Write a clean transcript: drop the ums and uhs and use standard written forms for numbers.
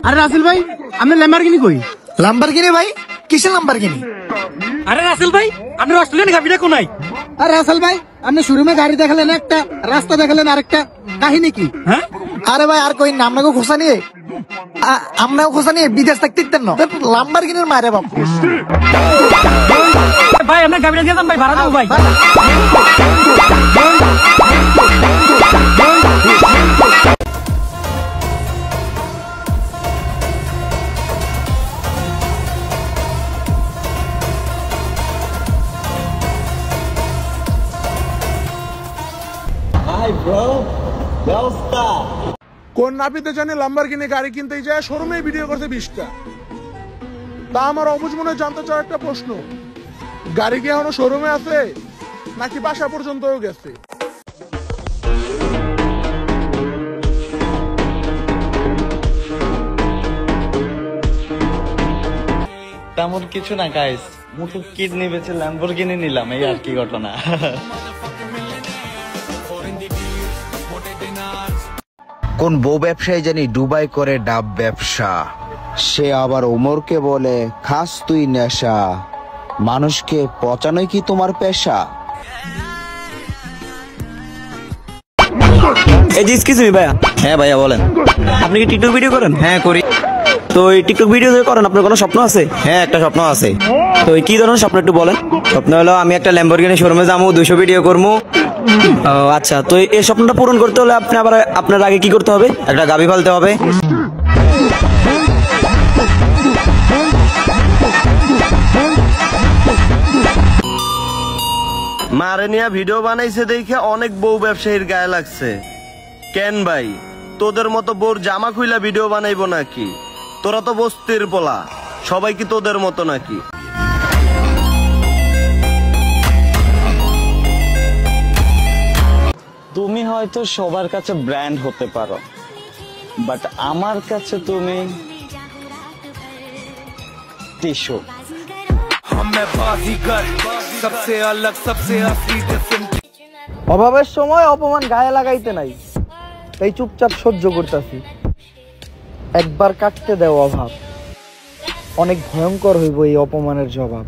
আরে রাসেল ভাই, আপনি ল্যাম্বরগিনি কই? লাম্বারগিনি ভাই? কিসের লাম্বারগিনি? আরে রাসেল ভাই, আপনি অস্ট্রেলিয়ান গাড়িটা কোনাই? আরে রাসেল ভাই, আপনি শোরুমে গাড়ি দেখালেন একটা, রাস্তা দেখালেন আরেকটা, কাহিনী কি? হ্যাঁ আরে ভাই আর কই না, আপনাকে খোঁজা নিয়ে আমরাও খোঁজা নিয়ে বিদেশ থাকতেন না লাম্বারগিনির মারে বাপ। ভাই আপনার গাড়িটা দিয়ে ভাই, ভাড়া দেবো ভাই। কোন নাপিতে জানি লাম্বরগিনি গাড়ি কিনতে যায় শোরুমে ভিডিও করতে 20টা। তা আমার অবুঝ মনে জানতে চাও একটা প্রশ্ন, গাড়ি কি এখনো শোরুমে আছে নাকি বাসা পর্যন্তও গেছে? তেমন কিছু না গাইস, মুটু কিডনি বেচে ল্যাম্বরগিনি নিলাম, এই আর কি ঘটনা। কোন বউ ব্যবসায়ী জানি দুবাই করে ডাব ব্যবসা, সে আবার ওমরকে বলে খাস তুই নেশা, মানুষকে পচানোই কি তোমার পেশা? এই যে এক্সকিউজ মি ভাইয়া। হ্যাঁ ভাইয়া বলেন। আপনি কি টিকটক ভিডিও করেন? হ্যাঁ করি। তো এই টিকটক ভিডিও যে করেন, আপনার কোনো স্বপ্ন আছে? হ্যাঁ একটা স্বপ্ন আছে। তো কি ধরনের স্বপ্ন একটু বলেন। স্বপ্ন হলো আমি একটা ল্যাম্বরগিনি শোরুমে যাবো, 200 ভিডিও করবো। ও আচ্ছা, তো এই স্বপ্নটা পূরণ করতে হলে আপনি আবার আপনার আগে কি করতে হবে? একটা গাভি ফালতে হবে। মারে নিয়ে ভিডিও বানাইছে দেখে অনেক বউ ব্যবসায়ীর গায়ে লাগছে। কেন ভাই, তোদের মতো বউর জামা খুইলা ভিডিও বানাইবো নাকি? তোরা তো বস্তির পোলা, সবাই কি তোদের মতো নাকি? তুমি হয়তো সবার কাছে ব্র্যান্ড হতে পারো, বাট আমার কাছে তুমি টিস্যু। অভাবের সময় অপমান গায়ে লাগাইতে নাই, তাই চুপচাপ সহ্য করতেছি। একবার কাটতে দেও অভাব, অনেক ভয়ঙ্কর হইব এই অপমানের জবাব।